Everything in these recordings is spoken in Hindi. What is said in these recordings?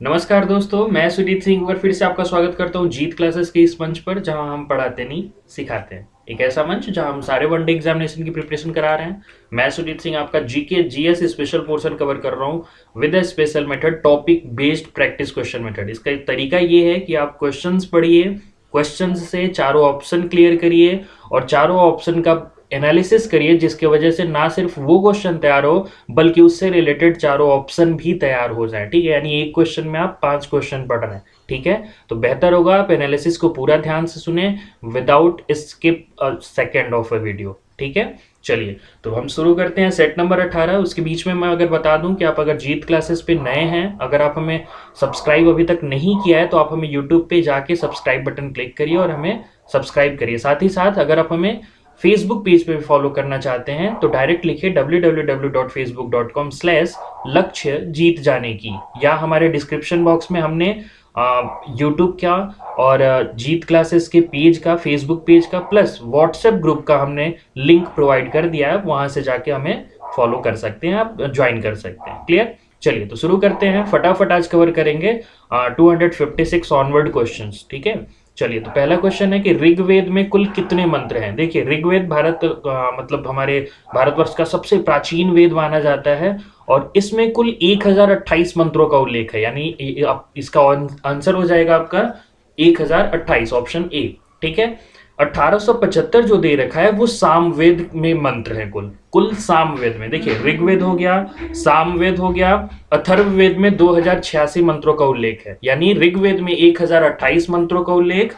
नमस्कार दोस्तों, मैं सुजीत सिंह एक बार फिर से आपका स्वागत करता हूं जीत क्लासेस के इस मंच पर, जहां हम पढ़ाते नहीं सिखाते हैं। एक ऐसा मंच जहां हम सारे वनडे एग्जामिनेशन की प्रिपरेशन करा रहे हैं। मैं सुजीत सिंह आपका GK GS special portion cover कर रहा हूं with a special method, topic based practice question method. इसका एक तरीका ये है कि आप क्वेश्चंस पढ़िए, क्वेश्चंस से चारों ऑप्शन क्लियर करिए और चारों ऑप्शन का एनालिसिस करिए, जिसकी वजह से ना सिर्फ वो क्वेश्चन तैयार हो बल्कि उससे रिलेटेड चारों ऑप्शन भी तैयार हो जाए। ठीक है, यानी एक क्वेश्चन में आप 5 क्वेश्चन पढ़ रहे हैं। ठीक है, तो बेहतर होगा आप एनालिसिस को पूरा ध्यान से सुने without skip a second of a video. ठीक है, चलिए तो हम शुरू करते हैं। Set number 18। उसके बीच में मैं अगर बता दूं कि आप अगर जीत क्लासेस पे नए हैं, अगर आप हमें सब्सक्राइब अभी तक नहीं किया है तो आप हमें यूट्यूब पे जाके सब्सक्राइब बटन क्लिक करिए और हमें सब्सक्राइब करिए। साथ ही साथ अगर आप हमें फेसबुक पेज पे भी फॉलो करना चाहते हैं तो डायरेक्ट लिखिए www.facebook.com/लक्ष्य जीत जाने की, या हमारे डिस्क्रिप्शन बॉक्स में हमने यूट्यूब का और जीत क्लासेस के पेज का, फेसबुक पेज का प्लस व्हाट्सएप ग्रुप का हमने लिंक प्रोवाइड कर दिया है। वहां से जाके हमें फॉलो कर सकते हैं, आप ज्वाइन कर सकते हैं। क्लियर, चलिए तो शुरू करते हैं। फटाफट आज कवर करेंगे 256 ऑनवर्ड क्वेश्चंस। ठीक है, चलिए तो पहला क्वेश्चन है कि ऋग्वेद में कुल कितने मंत्र हैं। देखिए, ऋग्वेद मतलब हमारे भारतवर्ष का सबसे प्राचीन वेद माना जाता है और इसमें कुल 1028 मंत्रों का उल्लेख है। यानी इसका आंसर हो जाएगा आपका 1028, ऑप्शन ए। ठीक है, 1875 जो दे रखा है वो सामवेद में मंत्र है। कुल कुल सामवेद में देखिए, ऋग्वेद हो गया, सामवेद हो गया, अथर्ववेद में 2086 मंत्रों का उल्लेख है। यानी ऋग्वेद में 1028 मंत्रों का उल्लेख,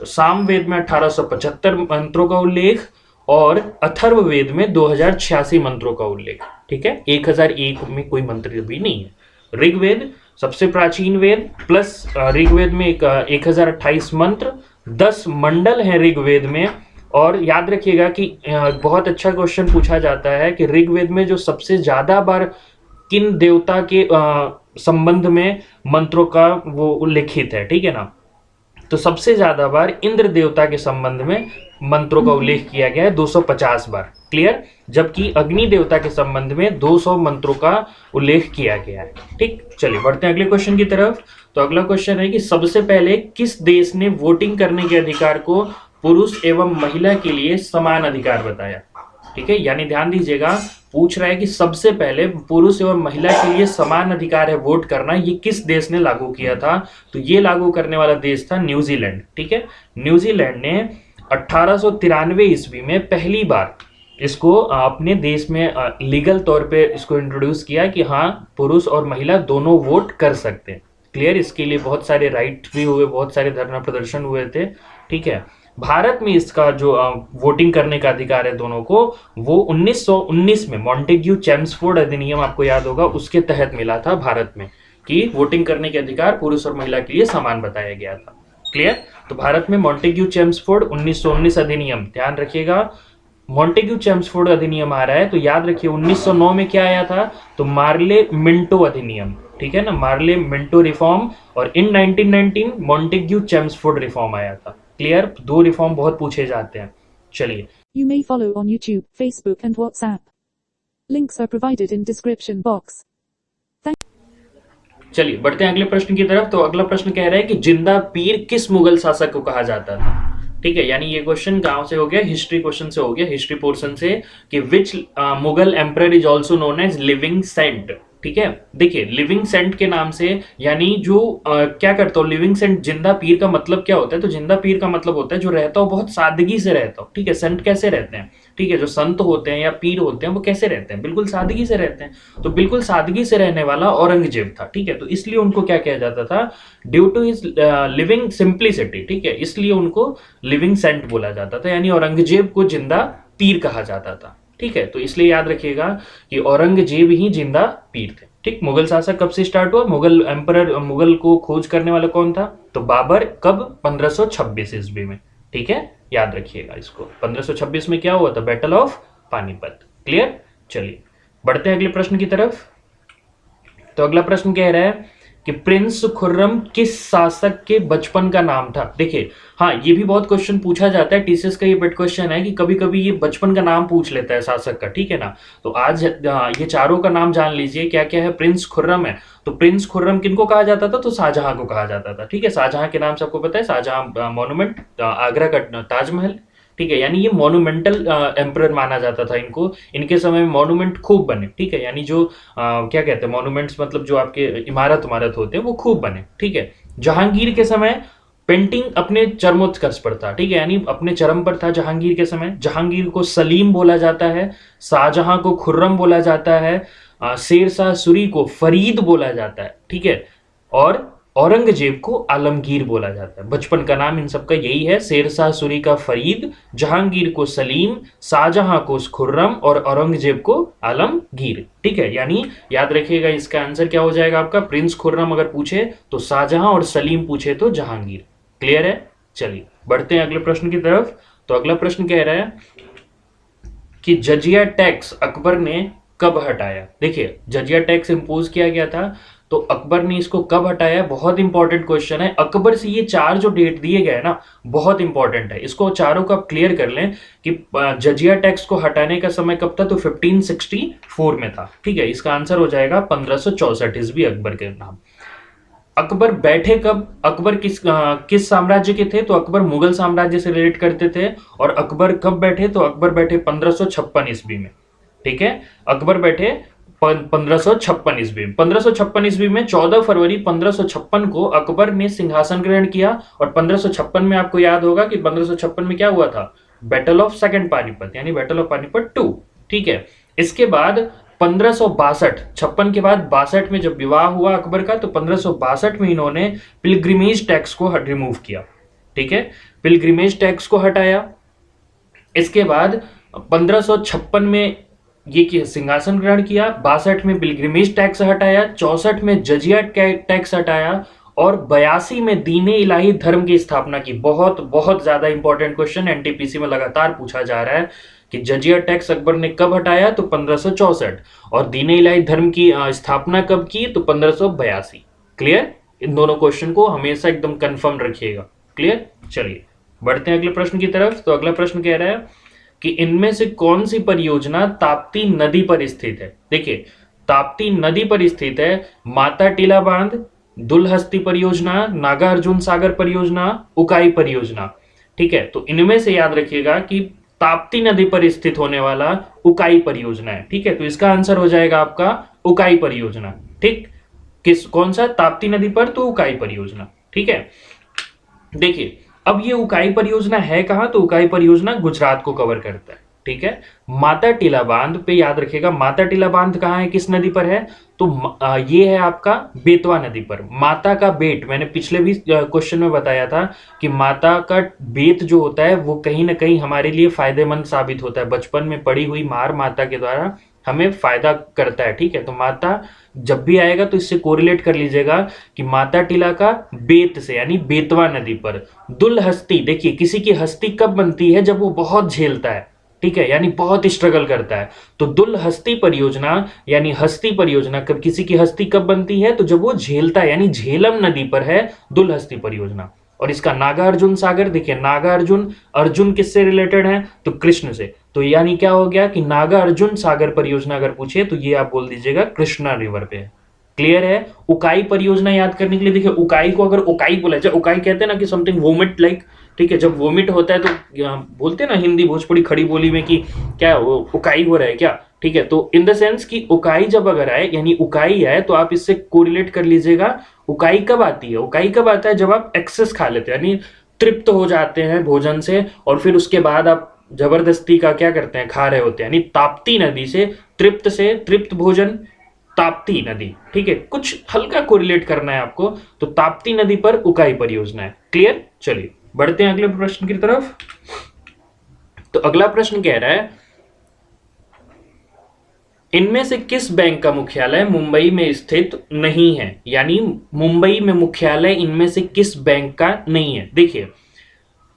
सामवेद में 1875 मंत्रों का उल्लेख और अथर्ववेद में 2086 मंत्रों का उल्लेख। ठीक है, 1001 में कोई मंत्र भी नहीं है। ऋग्वेद सबसे प्राचीन वेद प्लस ऋग्वेद में 1028 मंत्र, 10 मंडल हैं ऋग्वेद में। और याद रखिएगा कि बहुत अच्छा क्वेश्चन पूछा जाता है कि ऋग्वेद में जो सबसे ज्यादा बार किन देवता के संबंध में मंत्रों का वो उल्लेखित है। ठीक है ना, तो सबसे ज्यादा बार इंद्र देवता के संबंध में मंत्रों का उल्लेख किया गया है, 250 बार। क्लियर, जबकि अग्नि देवता के संबंध में 200 मंत्रों का उल्लेख किया गया है। ठीक, चलिए बढ़ते हैं अगले क्वेश्चन की तरफ। तो अगला क्वेश्चन है कि सबसे पहले किस देश ने वोटिंग करने के अधिकार को पुरुष एवं महिला के लिए समान अधिकार बताया। ठीक है, यानी ध्यान दीजिएगा, पूछ रहा है कि सबसे पहले पुरुष एवं महिला के लिए समान अधिकार है वोट करना, ये किस देश ने लागू किया था। तो ये लागू करने वाला देश था न्यूजीलैंड। ठीक है, न्यूजीलैंड ने 1893 ईस्वी में पहली बार इसको अपने देश में लीगल तौर पे इसको इंट्रोड्यूस किया कि हाँ, पुरुष और महिला दोनों वोट कर सकते हैं। क्लियर, इसके लिए बहुत सारे राइट भी हुए, बहुत सारे धरना प्रदर्शन हुए थे। ठीक है, भारत में इसका जो वोटिंग करने का अधिकार है दोनों को, वो 1919 में मॉन्टेग्यू चेम्सफोर्ड अधिनियम, आपको याद होगा, उसके तहत मिला था भारत में कि वोटिंग करने के अधिकार पुरुष और महिला के लिए समान बताया गया था। क्लियर, तो भारत में मॉन्टेग्यू चेम्सफोर्ड 1919 अधिनियम, ध्यान रखिएगा, मॉन्टेग्यू चेम्सफोर्ड अधिनियम आ रहा है तो याद रखिए 1909 में क्या आया था, तो मार्ले मिंटो अधिनियम। ठीक है ना, मार्ले मिंटो रिफॉर्म, और इन 1919 मॉन्टेग्यू चेम्सफोर्ड रिफॉर्म आया था। क्लियर, दो रिफॉर्म बहुत पूछे जाते हैं। चलिए, You may follow on YouTube, Facebook and WhatsApp. Links are provided in description box. चलिए बढ़ते हैं अगले प्रश्न की तरफ। तो अगला प्रश्न कह रहा है कि जिंदा पीर किस मुगल शासक को कहा जाता था। ठीक है, यानी ये क्वेश्चन गांव से हो गया, हिस्ट्री क्वेश्चन से हो गया, हिस्ट्री पोर्शन से, कि which Mughal emperor is also known as living saint. ठीक है, देखिए लिविंग सेंट के नाम से, यानी जो क्या करता हो, लिविंग सेंट, जिंदा पीर का मतलब क्या होता है, तो जिंदा पीर का मतलब होता है जो रहता हो बहुत सादगी से रहता हो। ठीक है, संत कैसे रहते हैं, ठीक है, जो संत होते हैं या पीर होते हैं वो कैसे रहते हैं, बिल्कुल सादगी से रहते हैं। तो बिल्कुल सादगी से रहने वाला औरंगजेब था। ठीक है, तो इसलिए उनको क्या कहा जाता था, due to his living simplicity. ठीक है, इसलिए उनको लिविंग सेंट बोला जाता था, यानी औरंगजेब को जिंदा पीर कहा जाता था। ठीक है, तो इसलिए याद रखिएगा कि औरंगजेब ही जिंदा पीर थे। ठीक, मुगल शासक कब से स्टार्ट हुआ, मुगल एम्परर, मुगल को खोज करने वाला कौन था, तो बाबर। कब, 1526 ईस्वी में। ठीक है, याद रखिएगा इसको। 1526 में क्या हुआ था, बैटल ऑफ पानीपत। क्लियर, चलिए बढ़ते हैं अगले प्रश्न की तरफ। तो अगला प्रश्न कह रहा है कि प्रिंस खुर्रम किस शासक के बचपन का नाम था। देखिए, हाँ, ये भी बहुत क्वेश्चन पूछा जाता है, टीसीएस का ये पेट क्वेश्चन है कि कभी कभी ये बचपन का नाम पूछ लेता है शासक का, ठीक है ना। तो आज ये चारों का नाम जान लीजिए, क्या क्या है। प्रिंस खुर्रम है, तो प्रिंस खुर्रम किनको कहा जाता था, तो शाहजहां को कहा जाता था, ठीक है। शाहजहां के नाम से आपको पता है, शाहजहां मॉन्यूमेंट, आगरा का ताजमहल, ठीक है। यानी ये मॉन्यूमेंटल एम्परर माना जाता था इनको, इनके समय में मॉन्यूमेंट खूब बने, ठीक है। यानी जो क्या कहते हैं मॉन्यूमेंट्स, मतलब जो आपके इमारत होते हैं वो खूब बने, ठीक है। जहांगीर के समय पेंटिंग अपने चरमोत्कर्ष पर था, ठीक है, यानी अपने चरम पर था जहांगीर के समय। जहांगीर को सलीम बोला जाता है, शाहजहां को खुर्रम बोला जाता है, शेरशाह सूरी को फरीद बोला जाता है, ठीक है, और औरंगजेब को आलमगीर बोला जाता है। बचपन का नाम इन सबका यही है, शेरशाह सूरी का फरीद, जहांगीर को सलीम, शाहजहां को खुर्रम और औरंगजेब को आलमगीर, ठीक है। यानी याद रखिएगा, इसका आंसर क्या हो जाएगा आपका, प्रिंस खुर्रम अगर पूछे तो शाहजहां और सलीम पूछे तो जहांगीर। क्लियर है। चलिए बढ़ते हैं अगले प्रश्न की तरफ। तो अगला प्रश्न कह रहा है कि जजिया टैक्स अकबर ने कब हटाया। देखिए, जजिया टैक्स इंपोज किया गया था, तो अकबर ने इसको कब हटाया, बहुत इंपॉर्टेंट क्वेश्चन है। अकबर से ये चार जो डेट दिए गए ना, बहुत इंपॉर्टेंट है, इसको चारों को आप क्लियर कर लें कि जजिया टैक्स को हटाने का समय कब था, तो 1564 में था, ठीक है। इसका आंसर हो जाएगा 1564 ईस्वी, अकबर के नाम। अकबर बैठे कब, अकबर किस साम्राज्य के थे, तो अकबर मुगल साम्राज्य से रिलेट करते थे। और अकबर कब बैठे, तो अकबर बैठे 1556 ईस्वी में, ठीक है। अकबर बैठे 1556 ईस्वी में, 1556 ईस्वी में 14 फरवरी 1556 को अकबर ने सिंहासन ग्रहण किया। और 1556 में आपको याद होगा कि 1556 में क्या हुआ था, बैटल ऑफ सेकंड पानीपत, यानी बैटल ऑफ पानीपत 2, ठीक है। इसके बाद 1562, 56 के बाद 62 में जब विवाह हुआ अकबर का, तो 1562 में इन्होंने पिलग्रिमेज टैक्स को रिमूव किया, ठीक है, पिलग्रिमेज टैक्स को हटाया। इसके बाद 1556 में ये सिंहासन ग्रहण किया, 62 में पिलग्रिमेज टैक्स हटाया, 64 में जजिया टैक्स हटाया, और 82 में दीने इलाही धर्म की स्थापना की। बहुत बहुत ज्यादा इंपॉर्टेंट क्वेश्चन एनटीपीसी में लगातार पूछा जा रहा है कि जजिया टैक्स अकबर ने कब हटाया, तो 1564, और दीने इलाही धर्म की स्थापना कब की, तो 1582। क्लियर। इन दोनों क्वेश्चन को हमेशा एकदम कंफर्म रखिएगा। क्लियर। चलिए बढ़ते हैं अगले प्रश्न की तरफ। तो अगला प्रश्न कह रहा है कि इनमें से कौन सी परियोजना ताप्ती नदी पर स्थित है। देखिए, ताप्ती नदी पर स्थित है माता टीला बांध, दुलहस्ती परियोजना, नागार्जुन सागर परियोजना, उकाई परियोजना, ठीक है। तो इनमें से याद रखिएगा कि ताप्ती नदी पर स्थित होने वाला उकाई परियोजना है, ठीक है। तो इसका आंसर हो जाएगा आपका उकाई परियोजना, ठीक। कौन सा, ताप्ती नदी पर, तो उकाई परियोजना, ठीक है। देखिए, अब ये उकाई परियोजना है कहां, तो उकाई परियोजना गुजरात को कवर करता है, ठीक है। माता टीला बांध पे याद रखिएगा, माता टीला बांध कहां है, किस नदी पर है, तो ये है आपका बेतवा नदी पर। माता का बेट, मैंने पिछले भी क्वेश्चन में बताया था कि माता का बेत जो होता है वो कहीं ना कहीं हमारे लिए फायदेमंद साबित होता है। बचपन में पड़ी हुई मार माता के द्वारा हमें फायदा करता है, ठीक है। तो माता जब भी आएगा तो इससे कोरिलेट कर लीजिएगा कि माता टीला का बेत से, यानी बेतवा नदी पर। दुलहस्ती, देखिए किसी की हस्ती कब बनती है, जब वो बहुत झेलता है, ठीक है, यानी बहुत स्ट्रगल करता है। तो दुलहस्ती परियोजना यानी हस्ती परियोजना, कब किसी की हस्ती कब बनती है, तो जब वो झेलता है, यानी झेलम नदी पर है दुलहस्ती परियोजना। और इसका नागार्जुन सागर, देखिए नागार्जुन, अर्जुन किससे रिलेटेड है, तो कृष्ण से। तो यानी क्या हो गया कि नागार्जुन सागर परियोजना अगर पूछे तो ये आप बोल दीजिएगा कृष्णा रिवर पे है। क्लियर है। उकाई परियोजना याद करने के लिए, देखिए उकाई को अगर उकाई बोला जाए, उकाई कहते हैं ना कि समथिंग वोमिट लाइक, ठीक है। जब वोमिट होता है तो बोलते हैं ना हिंदी भोजपुरी खड़ी बोली में कि क्या उकाई हो रहा है क्या, ठीक है। तो इन द सेंस कि उकाई जब अगर आए, यानी उकाई आए, तो आप इससे कोरिलेट कर लीजिएगा उकाई कब आती है। उकाई कब आता है, जब आप एक्सेस खा लेते हैं, यानी तृप्त हो जाते हैं भोजन से, और फिर उसके बाद आप जबरदस्ती का क्या करते हैं, खा रहे होते हैं। यानी ताप्ती नदी से तृप्त भोजन, ताप्ती नदी, ठीक है। कुछ हल्का कोरिलेट करना है आपको, तो ताप्ती नदी पर उकाई परियोजना है। क्लियर। चलिए बढ़ते हैं अगले प्रश्न की तरफ। तो अगला प्रश्न कह रहा है इनमें से किस बैंक का मुख्यालय मुंबई में स्थित नहीं है, यानी मुंबई में मुख्यालय इनमें से किस बैंक का नहीं है। देखिए,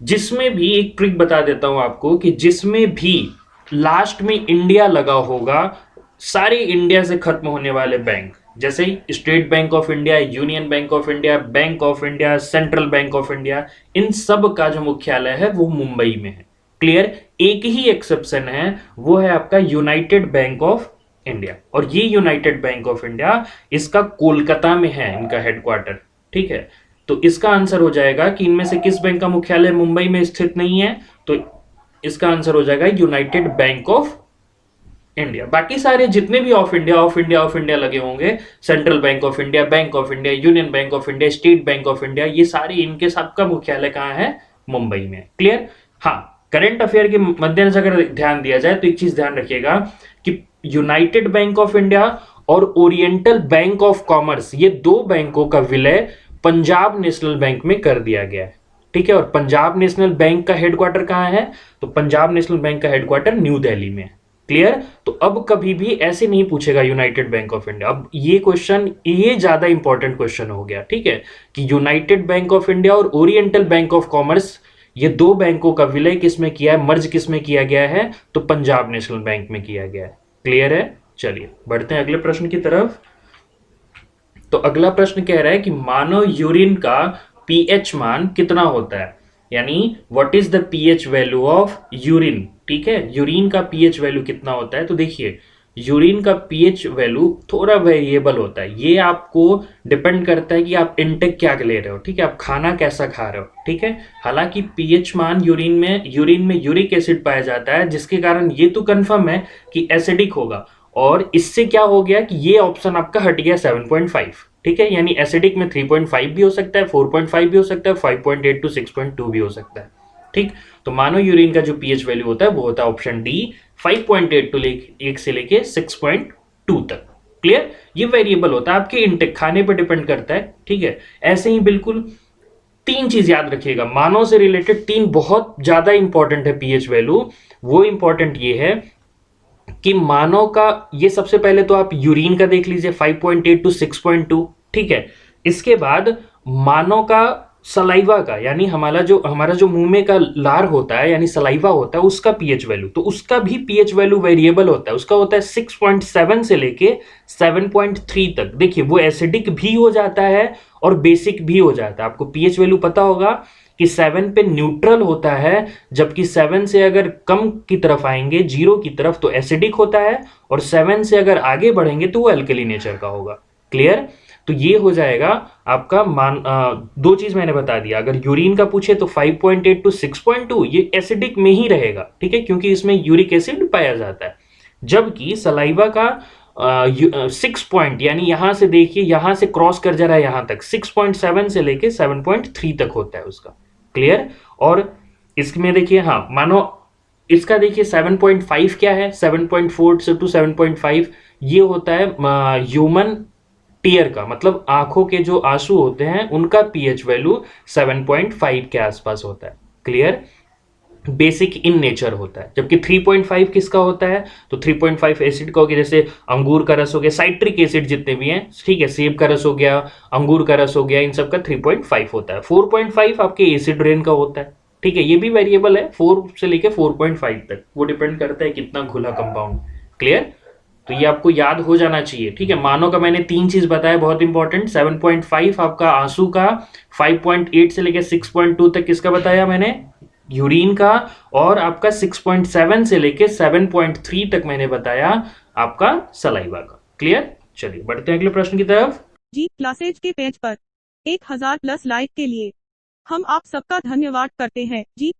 जिसमें भी, एक ट्रिक बता देता हूं आपको, कि जिसमें भी लास्ट में इंडिया लगा होगा, सारे इंडिया से खत्म होने वाले बैंक जैसे State Bank of India, Union Bank of India, Bank of India, Central Bank of India, इन सब का जो मुख्यालय है वो मुंबई में है। क्लियर। एक ही एक्सेप्शन है, वो है आपका यूनाइटेड बैंक ऑफ इंडिया, और ये यूनाइटेड बैंक ऑफ इंडिया इसका कोलकाता में है इनका हेडक्वार्टर। ठीक है, तो इसका आंसर हो जाएगा कि इनमें से किस बैंक का मुख्यालय मुंबई में स्थित नहीं है, तो इसका आंसर हो जाएगा यूनाइटेड बैंक ऑफ इंडिया। बाकी सारे जितने भी of India of India of India लगे होंगे, central Bank of India, Bank of India, Union Bank of India, state Bank of India, ये सारे इनके सबका मुख्यालय कहां है? मुंबई में। क्लियर। हाँ, करंट अफेयर के मद्देनजर अगर ध्यान दिया जाए तो एक चीज ध्यान रखिएगा कि यूनाइटेड बैंक ऑफ इंडिया और ओरिएंटल बैंक ऑफ कॉमर्स, ये दो बैंकों का विलय पंजाब नेशनल बैंक में कर दिया गया है। ठीक है, और पंजाब नेशनल बैंक का हेडक्वार्टर कहां है? तो पंजाब नेशनल बैंक का हेडक्वार्टर न्यू दिल्ली में है। क्लियर। तो अब कभी भी ऐसे नहीं पूछेगा यूनाइटेड बैंक ऑफ इंडिया। अब ये क्वेश्चन, ये ज्यादा इंपॉर्टेंट क्वेश्चन हो गया। ठीक है, कि यूनाइटेड बैंक ऑफ इंडिया और ओरिएंटल बैंक ऑफ कॉमर्स, ये दो बैंकों का विलय किस में किया है, मर्ज किस में किया गया है? तो पंजाब नेशनल बैंक में किया गया है। क्लियर है। चलिए बढ़ते हैं अगले प्रश्न की तरफ। तो अगला प्रश्न कह रहा है कि मानव यूरिन का पीएच मान कितना होता है, यानी what is the pH value of urine. ठीक है, यूरिन का पीएच वैल्यू कितना होता है? तो देखिए, यूरिन का पीएच वैल्यू थोड़ा वेरिएबल होता है, ये आपको डिपेंड करता है कि आप इनटेक क्या ले रहे हो। ठीक है, आप खाना कैसा खा रहे हो। ठीक है, हालांकि पीएच मान यूरिन में यूरिक एसिड पाया जाता है, जिसके कारण ये तो कंफर्म है कि एसिडिक होगा, और इससे क्या हो गया कि ये ऑप्शन आपका हट गया 7.5। ठीक है, यानी एसिडिक में 3.5 भी हो सकता है, 4.5 भी हो सकता है, 5.8 to 6.2 भी हो सकता है। ठीक, तो मानो यूरिन का जो पीएच वैल्यू होता है वो होता है ऑप्शन डी, 5.8 to 1 से लेके 6.2 तक। क्लियर। ये वेरिएबल होता है, आपके इंटेक खाने पर डिपेंड करता है। ठीक है, ऐसे ही बिल्कुल तीन चीज याद रखिएगा, मानव से रिलेटेड तीन बहुत ज्यादा इंपॉर्टेंट है पीएच वैल्यू। वो इंपॉर्टेंट ये है कि मानव का, ये सबसे पहले तो आप यूरिन का देख लीजिए 5.8 to 6.2। ठीक है, इसके बाद मानव का सलाइवा का, यानी हमारा जो मुंह में का लार होता है यानी सलाइवा होता है, उसका पीएच वैल्यू, तो उसका भी पीएच वैल्यू वेरिएबल होता है। उसका होता है 6.7 से लेके 7.3 तक। देखिए, वो एसिडिक भी हो जाता है और बेसिक भी हो जाता है। आपको पीएच वैल्यू पता होगा कि 7 पे न्यूट्रल होता है, जबकि 7 से अगर कम की तरफ आएंगे, 0 की तरफ, तो एसिडिक होता है, और 7 से अगर आगे बढ़ेंगे तो वो एल्कली नेचर का होगा। क्लियर। तो ये हो जाएगा आपका दो चीज मैंने बता दिया। अगर यूरिन का पूछे तो 5.8 to 6.2 ये एसिडिक में ही रहेगा। ठीक है, क्योंकि इसमें यूरिक एसिड पाया जाता है। जबकि सलाइवा का 6 पॉइंट, यानी यहां से देखिए, यहां से क्रॉस कर जा रहा है यहां तक, 6.7 से लेके 7.3 तक होता है उसका। क्लियर। और इसमें देखिए, हाँ, मानो इसका देखिए 7.5 क्या है, 7.4 से टू 7.5 ये होता है ह्यूमन टीयर का, मतलब आंखों के जो आंसू होते हैं उनका पीएच वैल्यू 7.5 के आसपास होता है। क्लियर। बेसिक इन नेचर होता है। जबकि 3.5 किसका होता है? तो 3.5 एसिड का हो गया, जैसे अंगूर का रस हो गया, साइट्रिक एसिड जितने भी हैं, ठीक है, सेब का रस हो गया, अंगूर का रस हो गया, इन सब का 3.5 होता है। 4.5 आपके एसिड रेन का होता है। ठीक है, ये भी वेरिएबल है, 4 से लेके 4.5 तक, वो डिपेंड करता है कितना घुला कंपाउंड। क्लियर। तो ये आपको याद हो जाना चाहिए। ठीक है, मानो का मैंने तीन चीज बताया बहुत इंपॉर्टेंट, 7.5 आपका आंसू का, 5.8 से लेके 6.2 तक किसका बताया मैंने? यूरिन का, और आपका 6.7 से लेके 7.3 तक मैंने बताया आपका सलाइवा का। क्लियर। चलिए बढ़ते हैं अगले प्रश्न की तरफ। जी क्लासेज के पेज पर 1000+ लाइक के लिए हम आप सबका धन्यवाद करते हैं। जी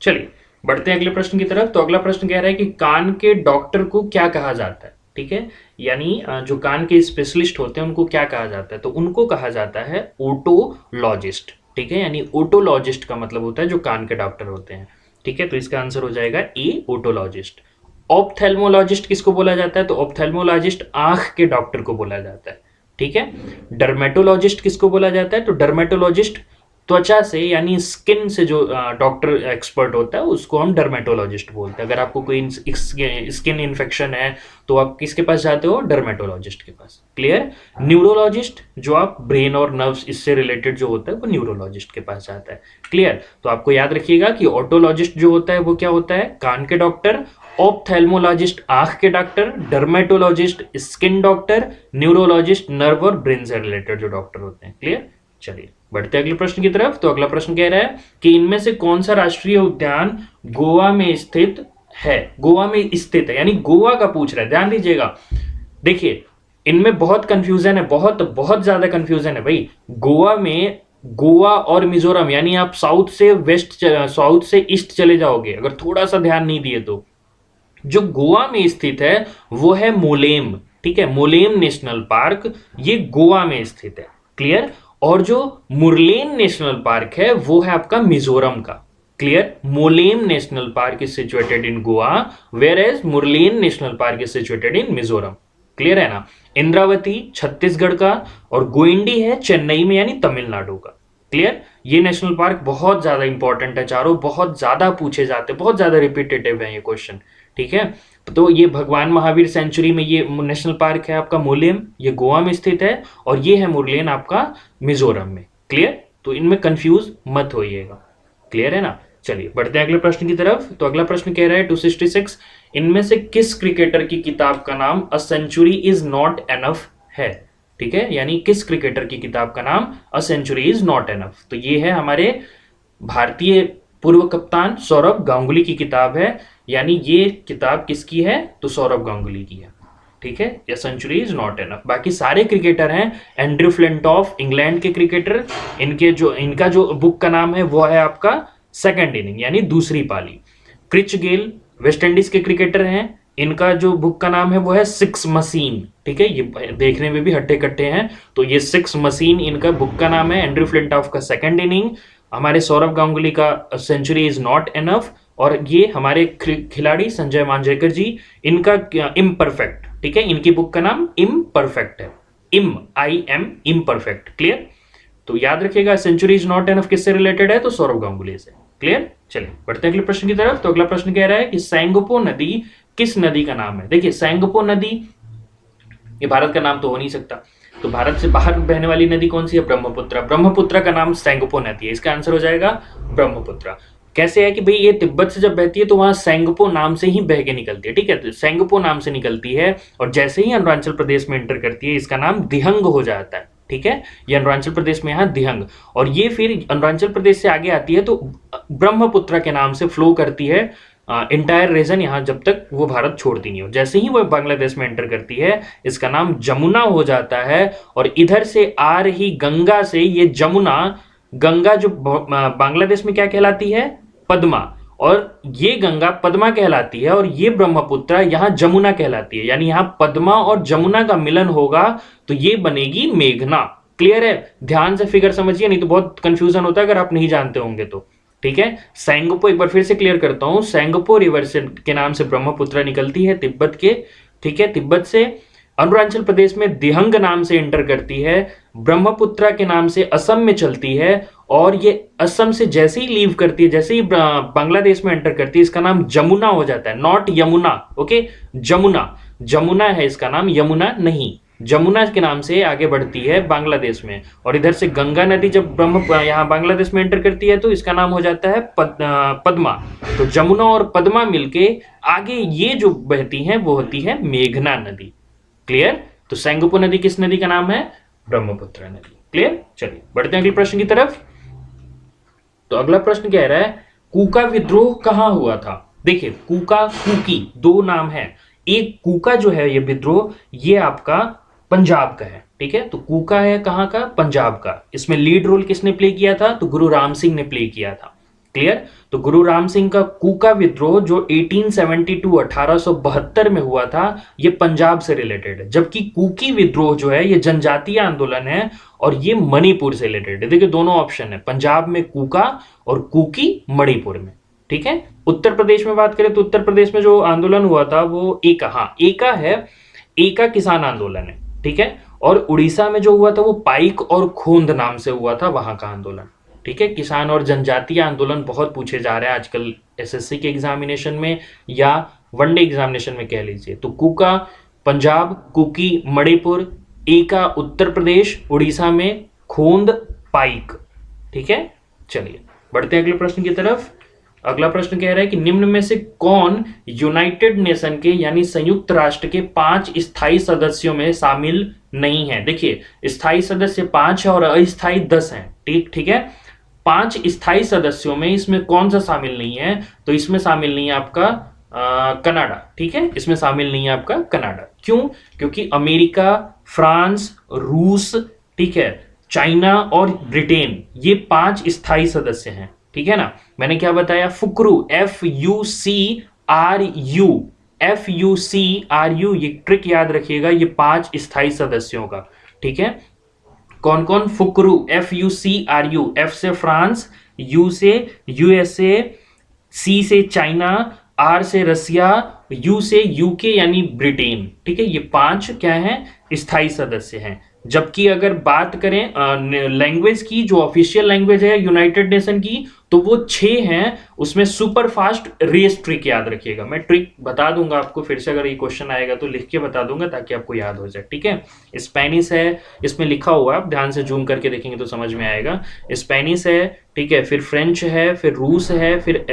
चलिए बढ़ते हैं अगले प्रश्न की तरफ। तो अगला प्रश्न कह रहा है कि कान के डॉक्टर को क्या कहा जाता है? ठीक है, यानी जो कान के स्पेशलिस्ट होते हैं उनको क्या कहा जाता है? तो उनको कहा जाता है ओटोलॉजिस्ट। ठीक है, यानी ओटोलॉजिस्ट का मतलब होता है जो कान के डॉक्टर होते हैं। ठीक है, तो इसका आंसर हो जाएगा ए, ओटोलॉजिस्ट। ऑप्थेल्मोलॉजिस्ट किसको बोला जाता है? तो ऑप्थेल्मोलॉजिस्ट आंख के डॉक्टर को बोला जाता है। ठीक है, डर्मेटोलॉजिस्ट किसको बोला जाता है? तो डर्मेटोलॉजिस्ट त्वचा से यानी स्किन से जो डॉक्टर एक्सपर्ट होता है उसको हम डर्मेटोलॉजिस्ट बोलते हैं। अगर आपको कोई स्किन इन्फेक्शन है तो आप किसके पास जाते हो? डर्मेटोलॉजिस्ट के पास। क्लियर? न्यूरोलॉजिस्ट जो आप ब्रेन और नर्व्स इससे रिलेटेड जो होता है वो न्यूरोलॉजिस्ट के पास जाता है। क्लियर? तो आपको याद रखिएगा कि ऑटोलॉजिस्ट जो होता है वो क्या होता है? कान के डॉक्टर। ऑप्थेल्मोलॉजिस्ट आंख के doctor. Dermatologist skin doctor. Neurologist nerve और ब्रेन से रिलेटेड जो डॉक्टर होते हैं। क्लियर? चलिए बढ़ते अगले प्रश्न की तरफ। तो अगला प्रश्न कह रहा है कि इनमें से कौन सा राष्ट्रीय उद्यान गोवा में स्थित है? गोवा में स्थित है यानी गोवा का पूछ रहा है, ध्यान दीजिएगा। देखिए इनमें बहुत कंफ्यूजन है, बहुत बहुत ज्यादा कंफ्यूजन है भाई। गोवा में गोवा और मिजोरम यानी आप साउथ से वेस्ट, साउथ से ईस्ट चले जाओगे अगर थोड़ा सा ध्यान नहीं दिए तो। जो गोवा में स्थित है वो है मोलेम। ठीक है, मोलेम नेशनल पार्क ये गोवा में स्थित है। क्लियर? और जो मुरलेन नेशनल पार्क है वो है आपका मिजोरम का। Clear? Mollem national park is situated in Goa, whereas Murlen national park is situated in Mizoram. Clear है ना? इंद्रावती छत्तीसगढ़ का और गोइंडी है चेन्नई में यानी तमिलनाडु का। क्लियर? ये नेशनल पार्क बहुत ज्यादा इंपॉर्टेंट है, चारों बहुत ज्यादा पूछे जाते हैं, बहुत ज्यादा रिपीटेटिव है ये क्वेश्चन। ठीक है, तो ये भगवान महावीर सेंचुरी में ये नेशनल पार्क है आपका मोलेम, ये गोवा में स्थित है, और ये है मुरलेन आपका मिजोरम में। क्लियर? तो इनमें कंफ्यूज मत होइएगा। क्लियर है ना? चलिए बढ़ते हैं अगले प्रश्न की तरफ। तो अगला प्रश्न कह रहा है 266, इनमें से किस क्रिकेटर की किताब का नाम a century is not enough है? ठीक है, यानी किस क्रिकेटर की किताब का नाम a century is not enough? तो ये है हमारे भारतीय पूर्व कप्तान सौरभ गांगुली की किताब है। यानी ये किताब किसकी है? तो सौरभ गांगुली की है। ठीक है, या सेंचुरी इज नॉट एनफ। बाकी सारे क्रिकेटर हैं, एंड्रयू फ्लिंटॉफ इंग्लैंड के क्रिकेटर, इनका जो बुक का नाम है वो है आपका सेकंड इनिंग यानी दूसरी पाली। क्रिच गेल वेस्ट इंडीज के क्रिकेटर हैं, इनका जो बुक का नाम है वो है सिक्स मशीन। ठीक है, ये देखने में भी हट्टे कट्टे हैं, तो ये सिक्स मशीन इनका बुक का नाम है। एंड्रयू फ्लिंटॉफ का सेकंड इनिंग, हमारे सौरभ गांगुली का सेंचुरी इज नॉट एनफ, और ये हमारे खिलाड़ी संजय मांजरेकर जी, इनका इम्परफेक्ट। ठीक है, इनकी बुक का नाम इम्परफेक्ट है, इम्परफेक्ट। क्लियर? तो याद रखिएगा सेंचुरी इज नॉट एनफ किससे रिलेटेड है? तो सौरभ गांगुली से। क्लियर? चलिए बढ़ते हैं अगले प्रश्न की तरफ। तो अगला प्रश्न कह रहा है कि सैंगपो नदी किस नदी का नाम है? देखिए सैंगपो नदी ये भारत का नाम तो हो नहीं सकता, तो भारत से बाहर बहने वाली नदी कौन सी है? ब्रह्मपुत्र। ब्रह्मपुत्र का नाम सैंगपो नदी है, इसका आंसर हो जाएगा ब्रह्मपुत्र। कैसे है कि भाई ये तिब्बत से जब बहती है तो वहां सैंगपो नाम से ही बह के निकलती है। ठीक है, तो सैंगपो नाम से निकलती है और जैसे ही अरुणाचल प्रदेश में एंटर करती है इसका नाम दिहंग हो जाता है। ठीक है, ये अरुणाचल प्रदेश में यहाँ दिहंग, और ये फिर अरुणाचल प्रदेश से आगे आती है तो ब्रह्मपुत्र के नाम से फ्लो करती है इंटायर रीजन यहाँ जब तक वो भारत छोड़ती नहीं हो। जैसे ही वो बांग्लादेश में एंटर करती है इसका नाम जमुना हो जाता है, और इधर से आ रही गंगा से ये जमुना, गंगा जो बांग्लादेश में क्या कहलाती है? पद्मा, और ये गंगा पद्मा कहलाती है, और ये ब्रह्मपुत्र यहाँ जमुना कहलाती है। यानी यहाँ पद्मा और जमुना का मिलन होगा तो ये बनेगी मेघना। क्लियर है? ध्यान से फिगर समझिए, नहीं तो बहुत कंफ्यूजन होता है अगर आप नहीं जानते होंगे तो। ठीक है, सैंगपो एक बार फिर से क्लियर करता हूं, सैंगपो रिवर से के नाम से ब्रह्मपुत्र निकलती है तिब्बत के। ठीक है, तिब्बत से अरुणाचल प्रदेश में दिहंग नाम से एंटर करती है, ब्रह्मपुत्र के नाम से असम में चलती है, और ये असम से जैसे ही लीव करती है, जैसे ही बांग्लादेश में एंटर करती है, इसका नाम जमुना हो जाता है, नॉट यमुना। ओके, जमुना, जमुना है इसका नाम, यमुना नहीं। जमुना के नाम से आगे बढ़ती है बांग्लादेश में, और इधर से गंगा नदी जब यहाँ बांग्लादेश में एंटर करती है तो इसका नाम हो जाता है पद्मा। तो जमुना और पद्मा मिलके आगे ये जो बहती हैं वो होती है मेघना नदी। क्लियर? तो सैंगपो नदी किस नदी का नाम है? ब्रह्मपुत्र नदी। क्लियर? चलिए बढ़ते हैं अगले प्रश्न की तरफ। तो अगला प्रश्न कह रहा है कूका विद्रोह कहां हुआ था? देखिए कूका, कूकी दो नाम है। एक कूका जो है ये विद्रोह ये आपका पंजाब का है। ठीक है, तो कूका है कहां का? पंजाब का। इसमें लीड रोल किसने प्ले किया था? तो गुरु राम सिंह ने प्ले किया था। क्लियर? तो गुरु राम सिंह का कूका विद्रोह जो 1872 में हुआ था ये पंजाब से रिलेटेड है, जबकि कूकी विद्रोह जो है ये जनजातीय आंदोलन है और ये मणिपुर से रिलेटेड है। देखिए दोनों ऑप्शन है, पंजाब में कूका और कूकी मणिपुर में। ठीक है, उत्तर प्रदेश में बात करें तो उत्तर प्रदेश में जो आंदोलन हुआ था वो एका, हाँ एका है, एका किसान आंदोलन है। ठीक है, और उड़ीसा में जो हुआ था वो पाइक और खोंद नाम से हुआ था वहां का आंदोलन। ठीक है, किसान और जनजातीय आंदोलन बहुत पूछे जा रहे हैं आजकल एसएससी के एग्जामिनेशन में या वनडे एग्जामिनेशन में कह लीजिए। तो कुका पंजाब, कुकी मणिपुर, एका उत्तर प्रदेश, उड़ीसा में खोंद पाइक। ठीक है, चलिए बढ़ते हैं अगले प्रश्न की तरफ। अगला प्रश्न कह रहा है कि निम्न में से कौन यूनाइटेड नेशन के यानी संयुक्त राष्ट्र के 5 स्थायी सदस्यों में शामिल नहीं है। देखिए, स्थायी सदस्य 5 है और अस्थायी 10 है। ठीक है, 5 स्थायी सदस्यों में इसमें कौन सा शामिल नहीं है? तो इसमें शामिल नहीं है आपका कनाडा। ठीक है, इसमें शामिल नहीं है आपका कनाडा। क्यों? क्योंकि अमेरिका, फ्रांस, रूस, ठीक है, चाइना और ब्रिटेन, ये 5 स्थायी सदस्य हैं। ठीक है ना, मैंने क्या बताया? फुकरू, FUCRU, ये ट्रिक याद रखिएगा, ये 5 स्थायी सदस्यों का। ठीक है, कौन कौन? फुकरू, FUCRU, F से फ्रांस, U से USA, C से चाइना, R से रसिया, U से UK यानी ब्रिटेन। ठीक है, ये 5 क्या हैं? स्थायी सदस्य हैं। जबकि अगर बात करें लैंग्वेज की, जो ऑफिशियल लैंग्वेज है यूनाइटेड नेशन की, तो वो 6 हैं। उसमें सुपर फास्ट रेस ट्रिक याद रखिएगा, मैं ट्रिक बता दूंगा आपको फिर से, अगर ये क्वेश्चन आएगा तो लिख के बता दूंगा ताकि आपको याद हो जाए। ठीक है, स्पेनिश है, इसमें लिखा हुआ है, आप ध्यान से जूम करके देखेंगे तो समझ में आएगा। स्पेनिश है, ठीक है, फिर फ्रेंच है, फिर रूस है, फिर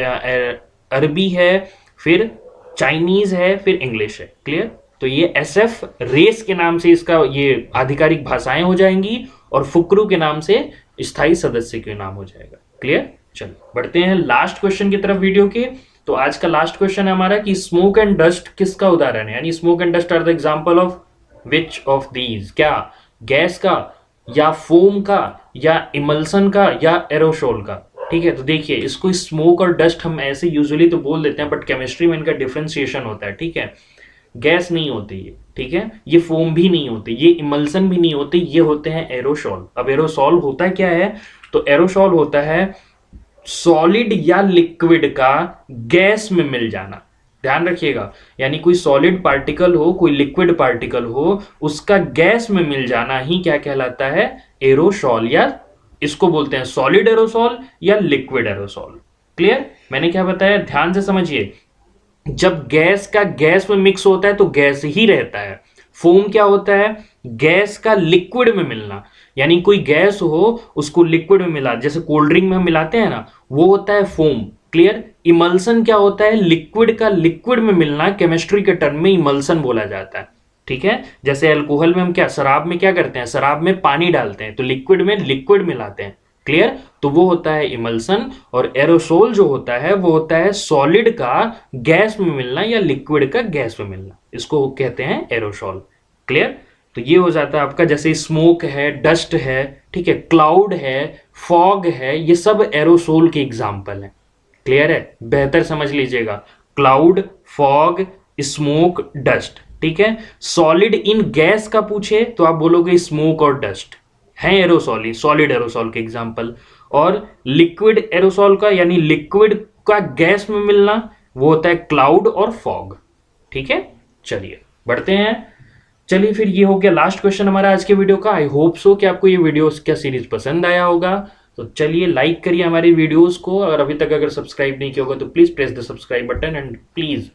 अरबी है, फिर चाइनीज है, फिर इंग्लिश है। क्लियर? तो ये SF रेस के नाम से इसका ये आधिकारिक भाषाएं हो जाएंगी और फुकरू के नाम से स्थायी सदस्य के नाम हो जाएगा। क्लियर? चलिए बढ़ते हैं लास्ट क्वेश्चन की तरफ वीडियो के। तो आज का लास्ट क्वेश्चन है हमारा कि स्मोक एंड डस्ट किसका उदाहरण है? यानी smoke and dust are the example of which of these? क्या गैस का, या फोम का, या इमल्सन का, या एरोसोल का? ठीक है, तो देखिए, इसको स्मोक और डस्ट हम ऐसे यूजुअली तो बोल देते हैं, बट केमिस्ट्री में इनका डिफरेंशिएशन होता है। ठीक है, गैस नहीं होती ये, ठीक है, ये फोम भी नहीं होती, ये इमल्सन भी नहीं होती, ये होते हैं एरोसोल। अब एरोसोल होता क्या है? तो एरोसोल होता है सॉलिड या लिक्विड का गैस में मिल जाना। ध्यान रखिएगा, यानी कोई सॉलिड पार्टिकल हो, कोई लिक्विड पार्टिकल हो, उसका गैस में मिल जाना ही क्या कहलाता है? एरोसोल, या इसको बोलते हैं सॉलिड एरोसोल या लिक्विड एरोसोल। क्लियर? मैंने क्या बताया, ध्यान से समझिए। जब गैस का गैस में मिक्स होता है तो गैस ही रहता है। फोम क्या होता है? गैस का लिक्विड में मिलना, यानी कोई गैस हो उसको लिक्विड में मिला, जैसे कोल्ड ड्रिंक में हम मिलाते हैं ना, वो होता है फोम। क्लियर? इमल्सन क्या होता है? लिक्विड का लिक्विड में मिलना, केमिस्ट्री के टर्म में इमल्सन बोला जाता है। ठीक है, जैसे अल्कोहल में हम क्या, शराब में क्या करते हैं? शराब में पानी डालते हैं, तो लिक्विड में लिक्विड मिलाते हैं। क्लियर? तो वो होता है इमल्सन। और एरोसोल जो होता है वो होता है सॉलिड का गैस में मिलना या लिक्विड का गैस में मिलना, इसको कहते हैं एरोसोल। क्लियर? तो ये हो जाता है आपका, जैसे स्मोक है, डस्ट है, ठीक है, क्लाउड है, फॉग है, ये सब एरोसोल के एग्जाम्पल हैं। क्लियर है? बेहतर समझ लीजिएगा, क्लाउड, फॉग, स्मोक, डस्ट। ठीक है, सॉलिड इन गैस का पूछे तो आप बोलोगे स्मोक और डस्ट है एरोसोल, ही सॉलिड एरोसोल के एग्जांपल। और लिक्विड एरोसोल का, यानी लिक्विड का गैस में मिलना, वो होता है क्लाउड और फॉग। ठीक है, चलिए बढ़ते हैं। चलिए फिर ये हो गया लास्ट क्वेश्चन हमारा आज के वीडियो का। आई होप सो कि आपको ये वीडियो क्या सीरीज पसंद आया होगा। तो चलिए लाइक करिए हमारी वीडियोस को, और अभी तक अगर सब्सक्राइब नहीं किया होगा तो please press the subscribe button, and please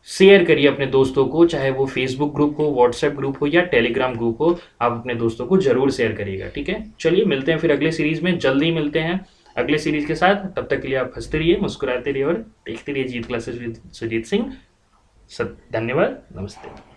share करिए अपने दोस्तों को, चाहे वो फेसबुक ग्रुप हो, व्हाट्सएप ग्रुप हो या टेलीग्राम ग्रुप हो, आप अपने दोस्तों को जरूर शेयर करिएगा। ठीक है, चलिए मिलते हैं फिर अगले सीरीज में, जल्दी मिलते हैं अगले सीरीज के साथ। तब तक के लिए आप हंसते रहिए, मुस्कुराते रहिए और देखते रहिए जीत क्लासेस विद सुजीत सिंह। धन्यवाद, नमस्ते।